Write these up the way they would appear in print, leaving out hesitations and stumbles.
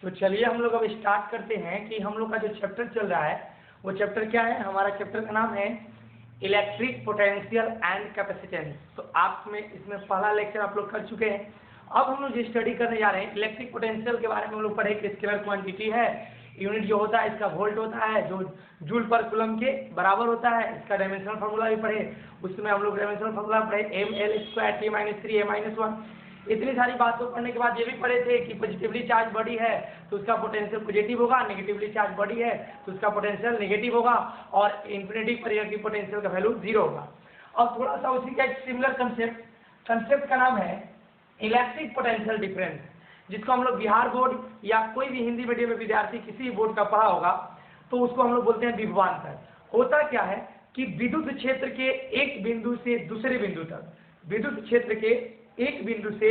तो चलिए हम लोग अब स्टार्ट करते हैं कि हम लोग का जो चैप्टर चल रहा है वो चैप्टर क्या है। हमारा चैप्टर का नाम है इलेक्ट्रिक पोटेंशियल एंड कैपेसिटेंस। तो आप में इसमें पहला लेक्चर आप लोग कर चुके हैं। अब हम लोग जो स्टडी करने जा रहे हैं इलेक्ट्रिक पोटेंशियल के बारे में हम लोग पढ़े कि स्केलर क्वांटिटी है, यूनिट जो होता है इसका वोल्ट होता है जो जूल पर कूलम के बराबर होता है। इसका डायमेंशनल फार्मूला भी पढ़े, उसमें हम लोग डायमेंशनल फार्मूला पढ़े ml² t-3 a-1। इतनी सारी बातों पढ़ने के बाद ये भी पढ़े थे कि पॉजिटिवली चार्ज बॉडी है तो उसका पोटेंशियल पॉजिटिव होगा, नेगेटिवली चार्ज बॉडी है तो उसका पोटेंशियल नेगेटिव होगा और इन्फिनिटी पर की पोटेंशियल का वैल्यू 0 होगा। अब थोड़ा सा उसी का एक सिमिलर कंसेप्ट का नाम है इलेक्ट्रिक पोटेंशियल डिफरेंस, जिसको हम लोग बिहार बोर्ड या कोई भी हिंदी मीडियम में विद्यार्थी किसी भी बोर्ड का पढ़ा होगा तो उसको हम लोग बोलते हैं विभवांतर। होता क्या है कि विद्युत क्षेत्र के एक बिंदु से दूसरे बिंदु तक, विद्युत क्षेत्र के एक बिंदु से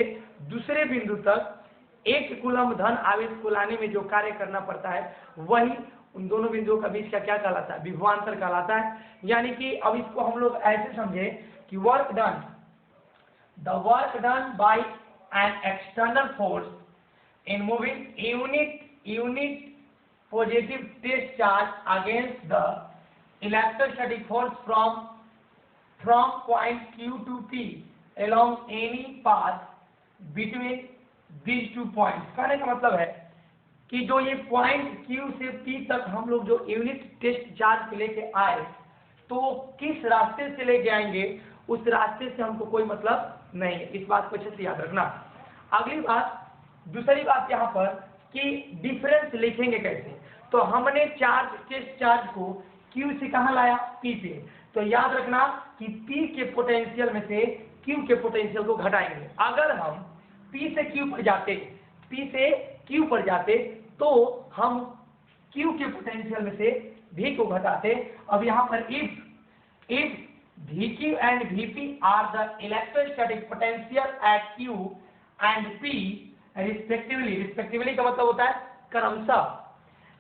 दूसरे बिंदु तक एक कूलम धन आवेश को लाने में जो कार्य करना पड़ता है वही उन दोनों बिंदुओं का बीच का क्या कहलाता है, विभवांतर कहलाता है। यानी कि अब इसको हम लोग ऐसे समझे कि work done by an external force in moving unit positive test charge against the electrostatic force from point Q to P along any path between these two points। कहने का मतलब है कि जो ये पॉइंट Q से P तक हम लोग जो यूनिट टेस्ट चार्ज लेके आए तो किस रास्ते से लेके आएंगे उस रास्ते से हमको कोई मतलब नहीं है। इस बात को अच्छे से याद रखना। अगली बात, दूसरी बात यहाँ पर कि डिफरेंस लिखेंगे कैसे। तो हमने टेस्ट चार्ज को Q से कहाँ लाया, P पे। तो याद रखना कि P के पोटेंशियल में से Q के पोटेंशियल को घटाएंगे। अगर हम P से Q पर जाते तो हम Q के पोटेंशियल में से V को घटाते। अब यहाँ पर if VQ and VP are the electrostatic potential at Q and P respectively का मतलब होता है क्रमशः,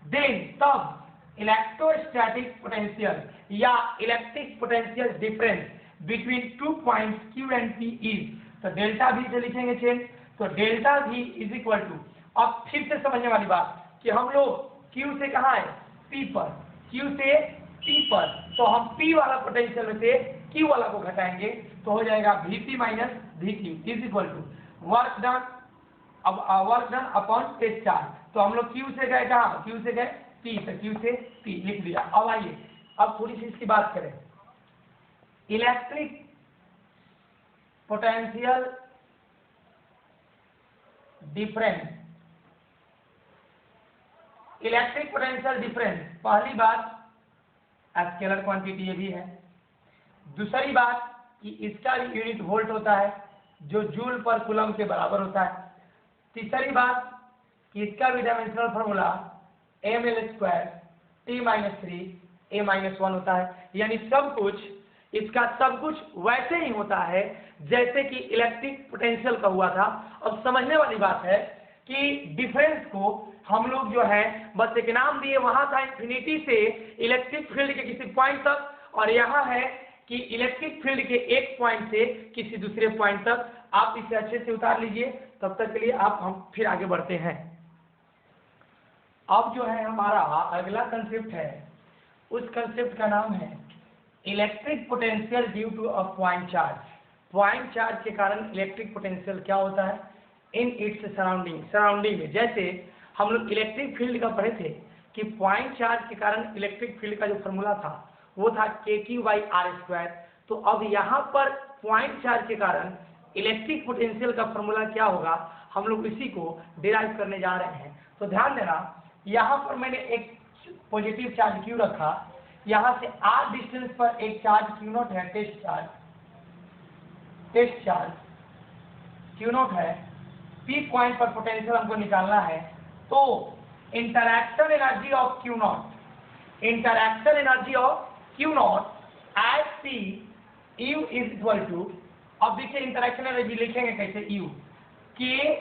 देन तब इलेक्ट्रोस्टैटिक पोटेंशियल या electric potential difference between two points Q and P is, तो डेल्टा V से लिखेंगे चेंज। तो delta V is equal to, अब फिर से समझने वाली बात कि हम लोग Q से कहाँ है, P पर, Q से P पर, तो हम P वाला पोटेंशियल में से Q वाला को घटाएंगे तो हो जाएगा VP minus VQ is equal to work done. अब work done upon test charge, तो हम लोग Q से गए कहाँ, Q से गए P से, Q से P लिख दिया। अब आइए अब थोड़ी सी इसकी बात करें। Electric potential difference, electric potential difference, पहली बात स्केलर क्वांटिटी ये भी है। दूसरी बात कि इसका यूनिट वोल्ट होता है जो जूल पर कूलम के बराबर होता है। तीसरी बात कि इसका भी dimensional formula ml² t-3 a-1 होता है। यानी सब कुछ, इसका सब कुछ वैसे ही होता है जैसे कि इलेक्ट्रिक पोटेंशियल का हुआ था। अब समझने वाली बात है कि डिफरेंस को हम लोग जो है बस एक नाम दिए, वहां था इंफिनिटी से इलेक्ट्रिक फील्ड के किसी पॉइंट तक, और यहाँ है कि इलेक्ट्रिक फील्ड के एक पॉइंट से किसी दूसरे पॉइंट तक। आप इसे अच्छे से उतार लीजिए, तब तक के लिए हम फिर आगे बढ़ते हैं। अब जो है हमारा अगला कंसेप्ट है, उस कंसेप्ट का नाम है electric potential due to a point charge. Point charge के कारण इलेक्ट्रिक पोटेंशियल क्या होता है इन इट्स सराउंडिंग में। जैसे हम लोग इलेक्ट्रिक फील्ड का पढ़े थे कि पॉइंट चार्ज के कारण इलेक्ट्रिक फील्ड का जो फॉर्मूला था वो था KQ/R²। तो अब यहाँ पर पॉइंट चार्ज के कारण इलेक्ट्रिक पोटेंशियल का फॉर्मूला क्या होगा, हम लोग इसी को डिराइव करने जा रहे हैं। तो ध्यान देना, यहाँ पर मैंने एक पॉजिटिव चार्ज Q रखा, यहाँ से R डिस्टेंस पर एक चार्ज Q0 है, टेस्ट चार्ज Q0 है। P पॉइंट पर पोटेंशियल हमको निकालना है। तो interaction energy of Q0 at P U is equal to, अब देखिए इंटरैक्शन एनर्जी लिखेंगे कैसे, U के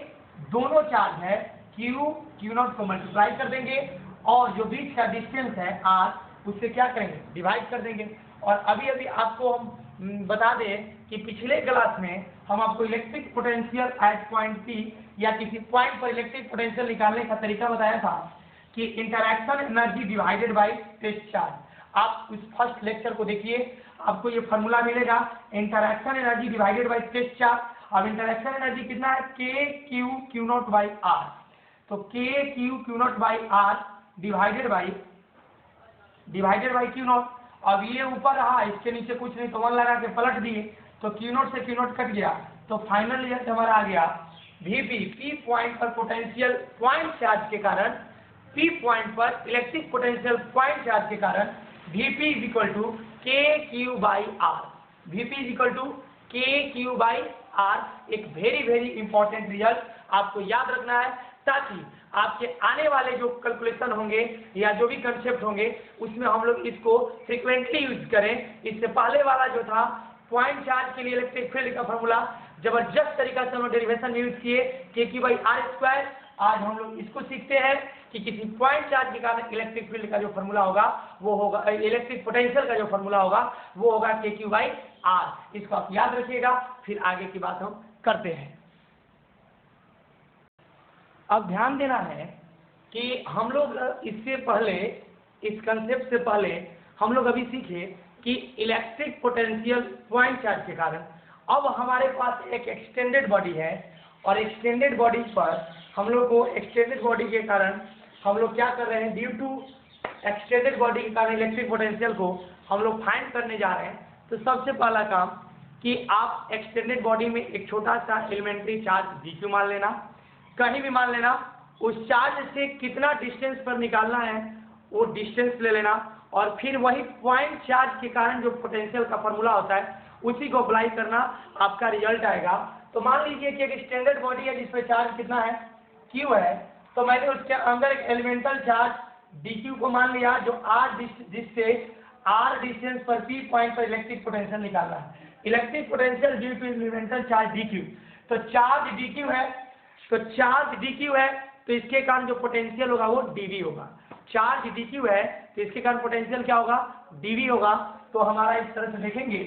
दोनों चार्ज है Q0 को मल्टीप्लाई कर देंगे और जो बीच का डिस्टेंस है R उससे क्या करेंगे, डिवाइड कर देंगे। और अभी आपको हम बता दें कि पिछले क्लास में हम आपको electric potential at point P या किसी पॉइंट पर इलेक्ट्रिक पोटेंशियल निकालने का तरीका बताया था कि interaction energy divided by test charge. आप इस फर्स्ट लेक्चर को देखिए, आपको ये फॉर्मूला मिलेगा, interaction energy divided by test charge. अब इंटरैक्शन एनर्जी कितना है, K Q Q naught by R. तो K Q Q naught by R divided by Q naught. अब ये ऊपर रहा, इसके नीचे कुछ नहीं, तो 1 लगा के पलट दिए, तो क्यू नॉट से क्यू नॉट कट गया, तो फाइनल रिजल्ट हमारा आ गया Vp, पी पॉइंट पर पोटेंशियल पॉइंट चार्ज के कारण, पी पॉइंट पर इलेक्ट्रिक पोटेंशियल पॉइंट चार्ज के कारण Vp is equal to K Q by R. Vp is equal to K Q by R. एक वेरी इंपॉर्टेंट रिजल्ट आपको याद रखना है, ताकि आपके आने वाले जो कैलकुलेशन होंगे या जो भी कंसेप्ट होंगे उसमें हम लोग इसको फ्रिक्वेंटली यूज करें। इससे पहले वाला जो था पॉइंट चार्ज के लिए इलेक्ट्रिक फील्ड का फॉर्मूला, जबरदस्त तरीका से हम लोग डेरिवेशन यूज किए, के क्यू बाई आर स्क्वायर। आज हम लोग इसको सीखते हैं कि किसी पॉइंट चार्ज के कारण इलेक्ट्रिक फील्ड का जो फॉर्मूला होगा वो होगा, इलेक्ट्रिक पोटेंशियल का जो फॉर्मूला होगा वो होगा के क्यू बाई आर। इसको आप याद रखिएगा, फिर आगे की बात हम करते हैं। अब ध्यान देना है कि हम लोग इससे पहले, इस कंसेप्ट से पहले हम लोग अभी सीखे कि इलेक्ट्रिक पोटेंशियल पॉइंट चार्ज के कारण अब हमारे पास एक एक्सटेंडेड बॉडी है, और एक्सटेंडेड बॉडी पर हम लोग को, एक्सटेंडेड बॉडी के कारण हम लोग क्या कर रहे हैं, ड्यू टू एक्सटेंडेड बॉडी के कारण इलेक्ट्रिक पोटेंशियल को हम लोग फाइंड करने जा रहे हैं। तो सबसे पहला काम कि आप एक्सटेंडेड बॉडी में एक छोटा सा एलिमेंट्री चार्ज dq मान लेना, कहीं भी मान लेना, उस चार्ज से कितना डिस्टेंस पर निकालना है वो डिस्टेंस ले लेना, और फिर वही पॉइंट चार्ज के कारण जो पोटेंशियल का फॉर्मूला होता है उसी को अप्लाई करना, आपका रिजल्ट आएगा। तो मान लीजिए कि एक स्टैंडर्ड बॉडी है जिसपे चार्ज कितना है, Q है, तो मैंने उसके अंदर एक एलिमेंटल चार्ज dq को मान लिया, जो जिससे r डिस्टेंस पर P पॉइंट पर इलेक्ट्रिक पोटेंशियल निकालना है। Electric potential due to elemental charge dq, तो चार्ज dq है, तो चार्ज dq है, तो इसके कारण जो पोटेंशियल होगा वो dv होगा। चार्ज dq है तो इसके कारण पोटेंशियल क्या होगा, dv होगा। तो हमारा इस तरह से देखेंगे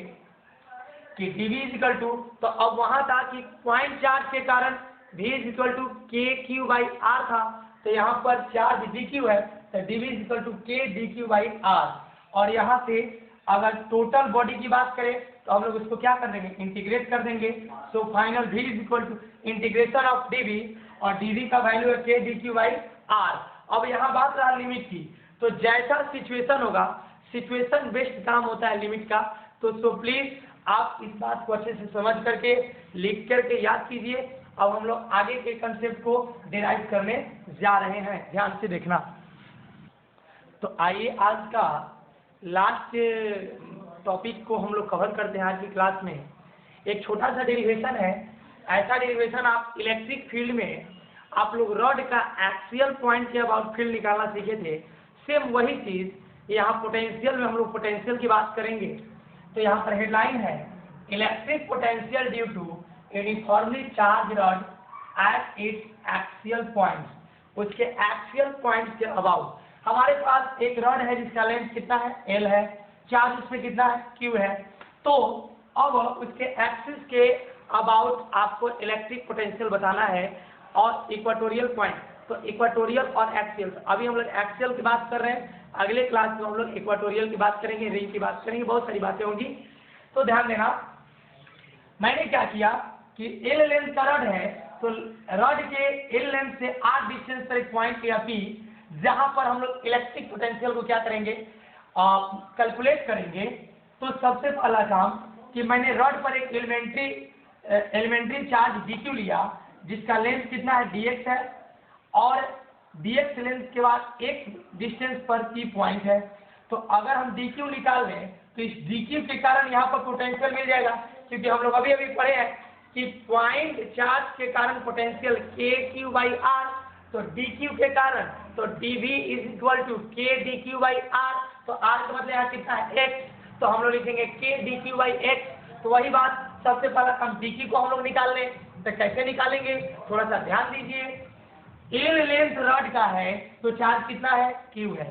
कि dv इज इक्वल टू, तो अब वहां था कि पॉइंट चार्ज के कारण v is equal to K Q by are था, तो यहाँ पर चार्ज dq है तो dv इज इक्वल टू के dq बाई आर। और यहाँ से अगर टोटल बॉडी की बात करें तो हम लोग उसको क्या कर देंगे, इंटीग्रेट कर देंगे। So final v is equal to integration of dv, और dv का वैल्यू है के dq बाई आर। अब यहाँ बात रहा लिमिट की, तो जैसा सिचुएशन होगा, सिचुएशन बेस्ड काम होता है लिमिट का, तो सो प्लीज आप इस बात को अच्छे से समझ करके लिख करके याद कीजिए। अब हम लोग आगे के कंसेप्ट को डिराइव करने जा रहे हैं, ध्यान से देखना। तो आइए आज का लास्ट टॉपिक को हम लोग कवर करते हैं आज की क्लास में। एक छोटा सा डेरिवेशन है, ऐसा डेरिवेशन आप इलेक्ट्रिक फील्ड में आप लोग रॉड का एक्सियल पॉइंट के अबाउट फील्ड निकालना सीखे थे, सेम वही चीज यहाँ पोटेंशियल में हम लोग पोटेंशियल की बात करेंगे। तो यहाँ पर हेडलाइन है electric potential due to uniformly charge rod at its axial point. उसके एक्सियल पॉइंट के अबाउट हमारे पास एक रॉड है जिसका लेंथ कितना है, L है, चार्ज उसमें कितना है, Q है। तो अब उसके एक्सिस के अबाउट आपको इलेक्ट्रिक पोटेंशियल बताना है, और इक्वाटोरियल पॉइंट, तो इक्वाटोरियल और एक्सियल। अभी हम लोग एक्सियल की बात कर रहे हैं, अगले क्लास में हम लोग इक्वाटोरियल की बात करेंगे, रिंग की बात करेंगे, बहुत सारी बातें होंगी। तो ध्यान देना, मैंने क्या किया कि L लेंथ का रॉड है, तो रॉड के L लेंथ से R डिस्टेंस पर एक पॉइंट लिया P, जहां पर हम लोग इलेक्ट्रिक पोटेंशियल को क्या करेंगे, कैलकुलेट करेंगे। तो सबसे पहला काम कि मैंने रॉड पर एक एलिमेंट्री चार्ज dq लिया, जिसका लेंथ कितना है, dx है, और dx लेंथ के बाद एक डिस्टेंस पर P पॉइंट है। तो अगर हम dq निकाल लें तो इस dq के कारण यहाँ पर पोटेंशियल मिल जाएगा, क्योंकि हम लोग अभी अभी पढ़े हैं कि पॉइंट चार्ज के कारण पोटेंशियल के क्यू बाई आर, तो dq के कारण तो dv इज इक्वल टू के dq बाई आर। तो r का मतलब यहाँ कितना है, x, तो हम लोग लिखेंगे के dq बाई x। तो वही बात, सबसे पहला हम dq को हम लोग निकाल लें, तो कैसे निकालेंगे, थोड़ा सा ध्यान दीजिए। L लेंथ रॉड का है तो चार्ज कितना है, Q है।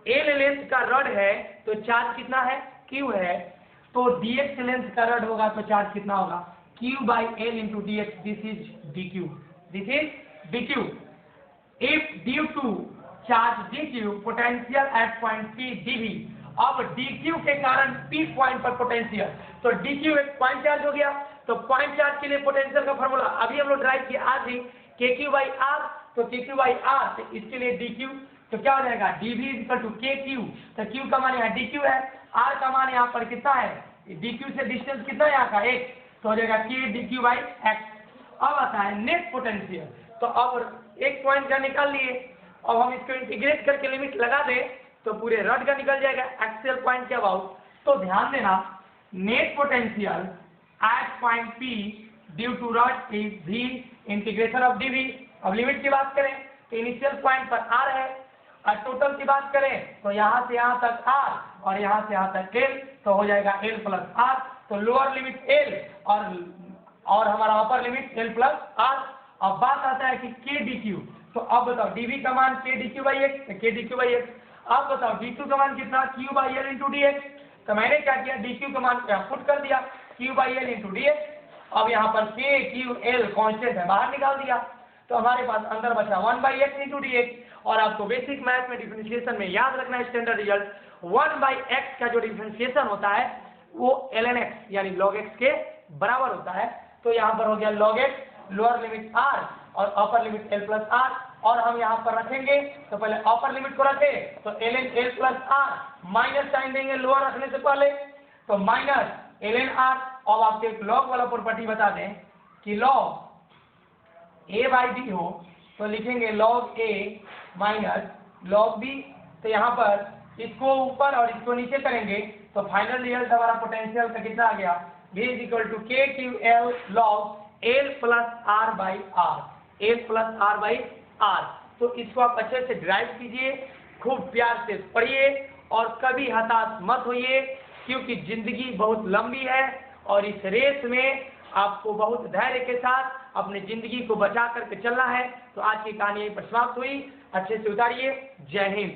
L लेंथ का रॉड है तो चार्ज कितना है, Q है। तो dx लेंथ का रॉड होगा तो चार्ज कितना होगा, Q by L into dx, this is dq। This is dq. If due to charge dq potential at point p dv, अब dq के कारण p पॉइंट पर पोटेंशियल, तो dq एक पॉइंट चार्ज हो गया, तो पॉइंट चार्ज के लिए पोटेंशियल का फॉर्मूला अभी हम लोग ड्राइव किया आज ही, kq/r, तो kq/r, तो इसके लिए dq, तो क्या हो जाएगा dv = kq, तो q का मान यहाँ dq है, r का मान यहाँ पर कितना है, dq से डिस्टेंस कितना है यहाँ का 1, तो हो जाएगा k dq/x। अब आता है नेट पोटेंशियल, तो अब एक पॉइंट का निकाल लिए, अब हम इसको इंटीग्रेट करके लिमिट लगा दें तो पूरे रड का निकल जाएगा एक्सियल पॉइंट के अबाउट। तो ध्यान देना net potential at point P due to rod is v integration of dv। अब लिमिट की बात करें तो इनिशियल पॉइंट पर r है, और टोटल की बात करें तो यहाँ से यहाँ तक r और यहाँ से यहाँ तक l, तो हो जाएगा l प्लस r, तो लोअर लिमिट l और हमारा upper limit l plus r। अब बात आता है कि k dq, तो अब बताओ dv का मान k dq/x, k dq/x। अब बताओ dq का मान कितना, q/l इंटू dx, तो मैंने क्या किया dq का मान पुट कर दिया q/l इंटू dx। अब यहाँ पर k q l कांस्टेंट है, बाहर निकाल दिया, तो हमारे पास अंदर बचा 1/x इंटू dx। और आपको बेसिक मैथ में डिफरेंशिएशन में याद रखना है स्टैंडर्ड रिजल्ट, 1/x का जो डिफरेंशिएशन होता है वो ln x यानी log x के बराबर होता है। तो यहाँ पर हो गया log x, lower limit r और upper limit l plus r, और हम यहाँ पर रखेंगे तो पहले अपर लिमिट को रखे तो ln l plus r, minus sign देंगे लोअर रखने से पहले, तो माइनस ln r। अब आपको एक लॉग वाला प्रॉपर्टी बता दें कि log a/b हो तो लिखेंगे log a minus log b, तो यहाँ पर इसको ऊपर और इसको नीचे करेंगे तो फाइनल रिजल्ट हमारा पोटेंशियल का कितना आ गया, v = kql log l plus r/r, l plus r/r। तो इसको आप अच्छे से ड्राइव कीजिए, खूब प्यार से पढ़िए और कभी हताश मत होइए, क्योंकि जिंदगी बहुत लंबी है और इस रेस में आपको बहुत धैर्य के साथ अपनी जिंदगी को बचा करके चलना है। तो आज की कहानी यहीं पर समाप्त हुई, अच्छे से उतारिए। जय हिंद।